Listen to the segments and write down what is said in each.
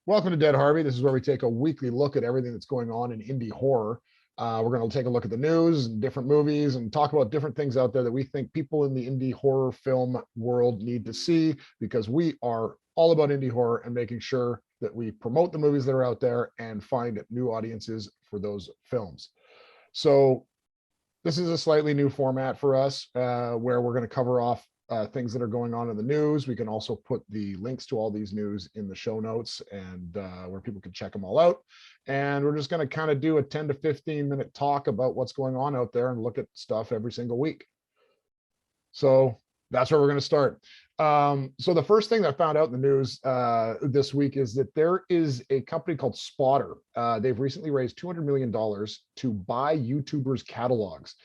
Welcome to Dead Harvey. This is where we take a weekly look at everything that's going on in indie horror. We're going to take a look at the news and different movies and talk about different things out there that we think people in the indie horror film world need to see, because we are all about indie horror and making sure that we promote the movies that are out there and find new audiences for those films. So this is a slightly new format for us, where we're going to cover off things that are going on in the news. We can also put the links to all these news in the show notes, and where people can check them all out. And we're just going to kind of do a 10 to 15-minute talk about what's going on out there and look at stuff every single week. So that's where we're going to start. So the first thing that I found out in the news this week is that there is a company called Spotter. They've recently raised $200 million to buy YouTubers' catalogs.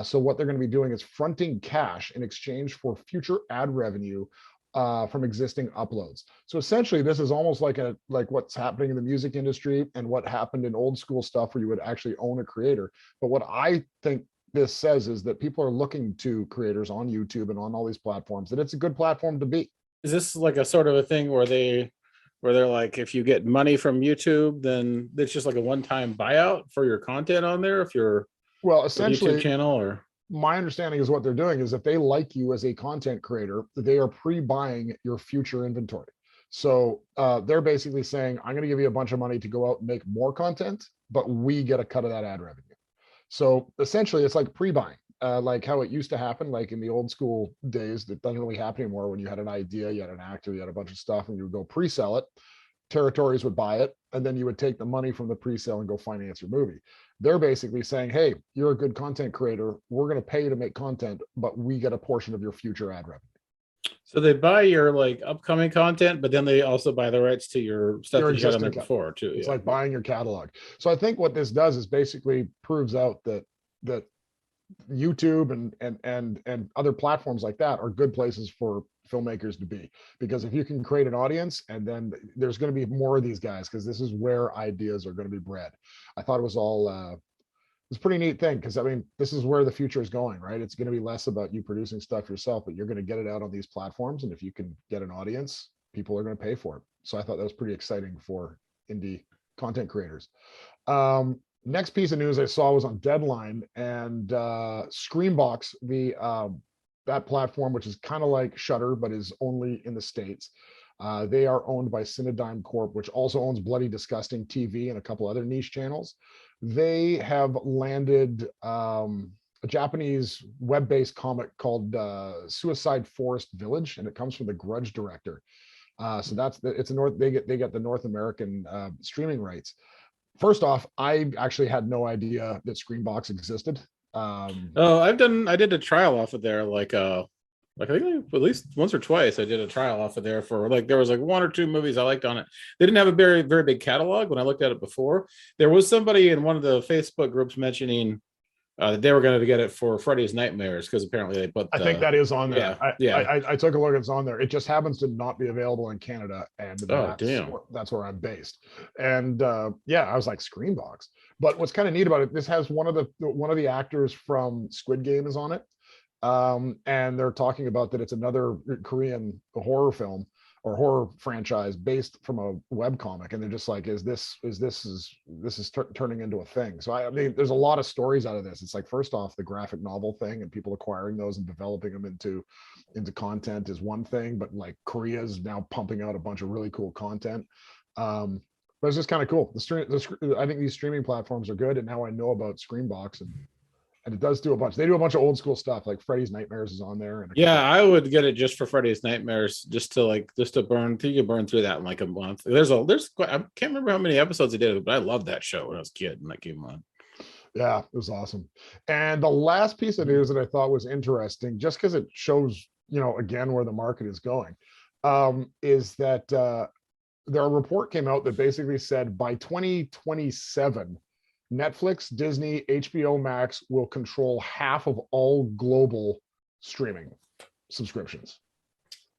So what they're going to be doing is fronting cash in exchange for future ad revenue from existing uploads. So essentially, this is almost like what's happening in the music industry and what happened in old school stuff where you would actually own a creator. But what I think this says is that people are looking to creators on YouTube and on all these platforms, that it's a good platform to be. Is this like a sort of a thing where they're like, if you get money from YouTube, then it's just like a one-time buyout for your content on there, if you're Well, a essentially, YouTube channel? Or my understanding is what they're doing is if they like you as a content creator, they are pre-buying your future inventory. So they're basically saying, I'm going to give you a bunch of money to go out and make more content, but we get a cut of that ad revenue. So essentially, it's like pre-buying, like how it used to happen, like in the old school days. That doesn't really happen anymore. When you had an idea, you had an actor, you had a bunch of stuff, and you would go pre-sell it. Territories would buy it, and then you would take the money from the pre-sale and go finance your movie. They're basically saying, hey, you're a good content creator. We're going to pay you to make content, but we get a portion of your future ad revenue. so they buy your like upcoming content, but then they also buy the rights to your stuff Your that you had on there existing, before too. it's Yeah. like buying your catalog. So I think what this does is basically proves out that YouTube and other platforms like that are good places for filmmakers to be, because if you can create an audience, and then there's going to be more of these guys, because this is where ideas are going to be bred. I thought it was all it's a pretty neat thing, because I mean, this is where the future is going, right? It's going to be less about you producing stuff yourself, but you're going to get it out on these platforms, and if you can get an audience, people are going to pay for it. So I thought that was pretty exciting for indie content creators. Next piece of news I saw was on Deadline, and Screambox, the that platform, which is kind of like Shutter but is only in the States. They are owned by Cinedigm Corp, which also owns Bloody Disgusting TV and a couple other niche channels. They have landed a Japanese web-based comic called Suicide Forest Village, and it comes from the Grudge director. So it's a they get the North American streaming rights. First off, I actually had no idea that Screambox existed. Oh, I did a trial off of there, like I think at least once or twice I did a trial off of there for like, there was like one or two movies I liked on it. They didn't have a very, very big catalog when I looked at it before. There was somebody in one of the Facebook groups mentioning that they were going to get it for Freddy's Nightmares, because apparently they put I think that is on there. Yeah. I took a look, it's on there. It just happens to not be available in Canada, and Oh, damn. that's where I'm based. And yeah, I was like, Screambox. But what's kind of neat about it, this has one of the actors from Squid Game is on it. And they're talking about that it's another Korean horror film or horror franchise based from a web comic, and they're just like, this is turning into a thing. So I mean, there's a lot of stories out of this. It's like, first off, the graphic novel thing and people acquiring those and developing them into content is one thing, but like Korea is now pumping out a bunch of really cool content. But it's just kind of cool. I think these streaming platforms are good, and now I know about Screambox, and it does do a bunch. They do a bunch of old school stuff, like Freddy's Nightmares is on there. And yeah, I would get it just for Freddy's Nightmares, just to burn. You can burn through that in like a month. There's quite, I can't remember how many episodes they did, but I loved that show when I was a kid and that came on. Yeah, it was awesome. And the last piece of news that I thought was interesting, just because it shows, again, where the market is going, is that there a report came out that basically said by 2027, Netflix, Disney, HBO Max will control half of all global streaming subscriptions.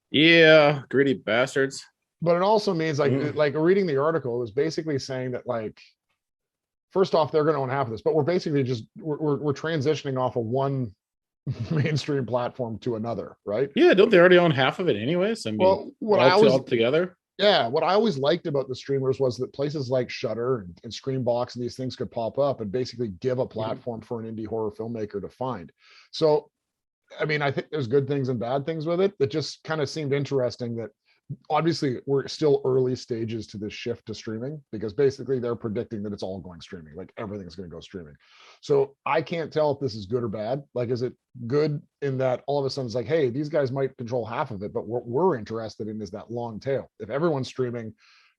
Yeah, greedy bastards. But it also means like reading the article, it was basically saying that, like, first off, they're going to own half of this, but we're basically just we're transitioning off of one mainstream platform to another, right? Yeah, don't they already own half of it anyways? I mean, Well, all together. Yeah, what I always liked about the streamers was that places like Shudder and Screambox and these things could pop up and basically give a Mhm. platform for an indie horror filmmaker to find. So, I mean, I think there's good things and bad things with it. It just kind of seemed interesting that obviously we're still early stages to this shift to streaming because basically they're predicting that it's all going streaming, like everything's going to go streaming. So I can't tell if this is good or bad. Like, is it good in that all of a sudden it's like, hey, these guys might control half of it, but what we're interested in is that long tail. If everyone's streaming,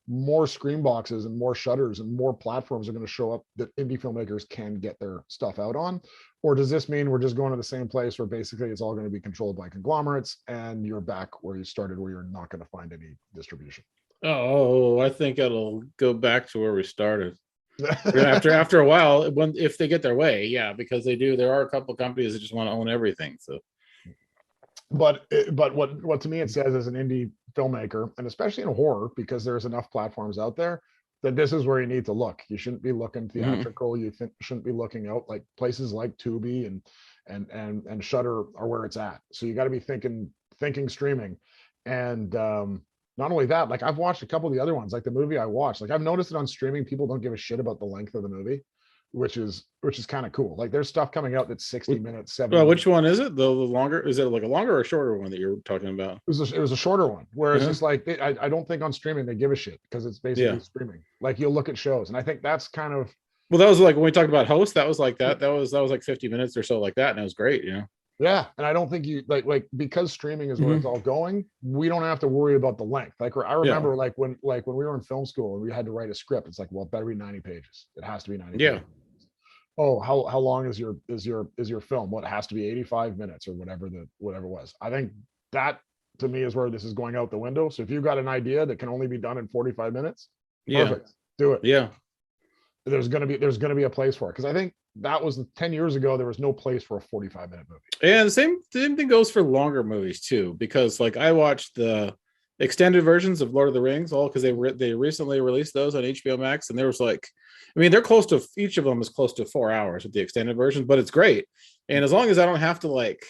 more screen boxes and more shutters and more platforms are going to show up that indie filmmakers can get their stuff out on. Or does this mean we're just going to the same place where basically it's all going to be controlled by conglomerates and you're back where you started, where you're not going to find any distribution? Oh, I think it'll go back to where we started. After a while, when if they get their way, yeah, because they do. There are a couple companies that just want to own everything. So But what to me it says as an indie filmmaker, and especially in horror, because there's enough platforms out there, that this is where you need to look. You shouldn't be looking mhm. theatrical. Shouldn't be looking out like places like Tubi and Shutter are where it's at. So you got to be thinking streaming, and not only that, like I've watched a couple of the other ones, like the movie I watched. Like I've noticed it on streaming, people don't give a shit about the length of the movie, which is kind of cool. Like there's stuff coming out that's 60 minutes, 70 Well, minutes. which one is it? The longer is it like a longer or a shorter one that you're talking about? It was a shorter one. Whereas Uh-huh. it's like I don't think on streaming they give a shit because it's Yeah. basically streaming. Like you'll look at shows, and I think that's kind of Well, that was like when we talked about host. That was like that. That was like 50 minutes or so, like that, and it was great. yeah. And I don't think you like because streaming is where it's Mhm. all going. We don't have to worry about the length. Like I Yeah. remember like when we were in film school and we had to write a script. It's like, well, it better be 90 pages. It has to be 90 Yeah. pages. Oh, how long is your film? What, it has to be 85 minutes or whatever it was. I think that to me is where this is going out the window. So if you've got an idea that can only be done in 45 minutes, Yeah. perfect. Do it. Yeah. There's gonna be a place for it. Because I think that was 10 years ago, there was no place for a 45-minute movie. And the same thing goes for longer movies too, because like I watched the extended versions of Lord of the Rings, all because they recently released those on HBO Max, and there was like, I mean, they're close to each of them is close to 4 hours with the extended version, but it's great. And as long as I don't have to like,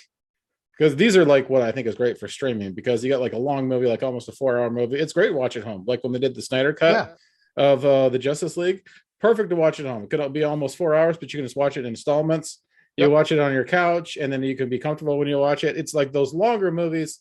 because these are like what I think is great for streaming, because you got like a long movie, like almost a 4 hour movie. It's great to watch at home, like when they did the Snyder cut Yeah. of the Justice League. Perfect to watch at home. It could be almost 4 hours, but you can just watch it in installments. You Yep. watch it on your couch, and then you can be comfortable when you watch it. It's like those longer movies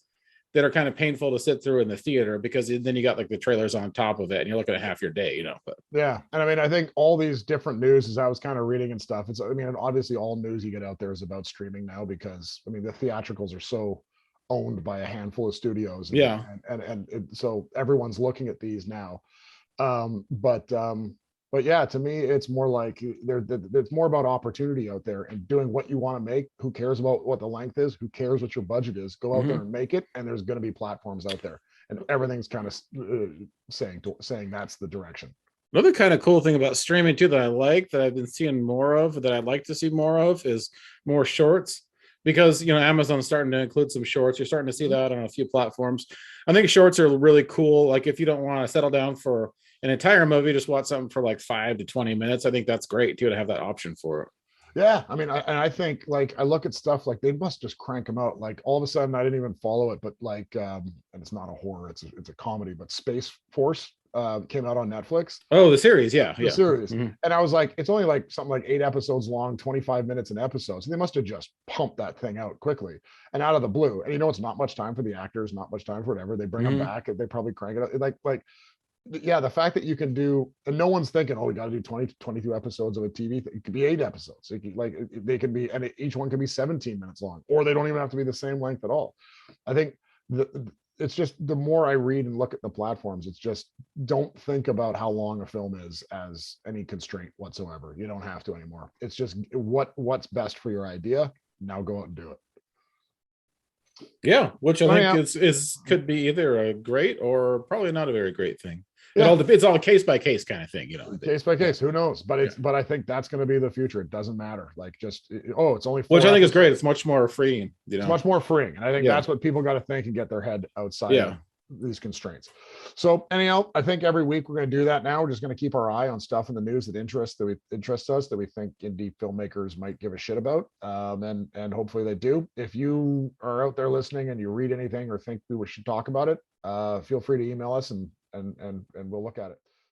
that are kind of painful to sit through in the theater, because then you got like the trailers on top of it, and you're looking at half your day. But Yeah. And I mean, I think all these different news, as I was kind of reading and stuff, I mean, obviously all news you get out there is about streaming now because I mean the theatricals are so owned by a handful of studios and yeah, so everyone's looking at these now. Um, but um, but yeah, to me, it's more like it's more about opportunity out there and doing what you want to make. Who cares about what the length is? Who cares what your budget is? Go out there mm-hmm. and make it. And there's going to be platforms out there, and everything's kind of saying that's the direction. Another kind of cool thing about streaming too that I like, that I've been seeing more of, that I'd like to see more of, is more shorts. Because Amazon's starting to include some shorts. You're starting to see Mhm. that on a few platforms. I think shorts are really cool. Like if you don't want to settle down for an entire movie, just watch something for like 5 to 20 minutes. I think that's great too, to have that option for it. Yeah, I mean, I think like I look at stuff like they must just crank them out. Like all of a sudden, I didn't even follow it, but like, and it's not a horror; it's a comedy. But Space Force came out on Netflix, Oh, the series, yeah, the yeah. series, Mhm. and I was like, it's only like something like 8 episodes long, 25 minutes an episode. So they must have just pumped that thing out quickly and out of the blue. And it's not much time for the actors, not much time for whatever. They bring them Mhm. back, and they probably crank it out. Like yeah, the fact that you can do, and no one's thinking, oh, we got to do 20 22 episodes of a TV thing. It could be 8 episodes. They can be, and each one can be 17 minutes long, or they don't even have to be the same length at all. I think it's just the more I read and look at the platforms, it's just don't think about how long a film is as any constraint whatsoever. You don't have to anymore. It's just what's best for your idea. Now go out and do it. Yeah, which I Oh think yeah, is could be either a great or probably not a very great thing. It yeah. all depends. It's all case by case kind of thing. Case by Yeah, case, who knows? But yeah. but I think that's going to be the future. It doesn't matter. Like just oh, it's only Which four I think is great. episodes. It's much more freeing. It's much more freeing, and I think Yeah, that's what people got to think and get their head outside of yeah. these constraints. So anyhow, I think every week we're going to do that. Now we're just going to keep our eye on stuff in the news that interests us, that we think indie filmmakers might give a shit about, and hopefully they do. If you are out there listening and you read anything or think we should talk about it, feel free to email us and and we'll look at it.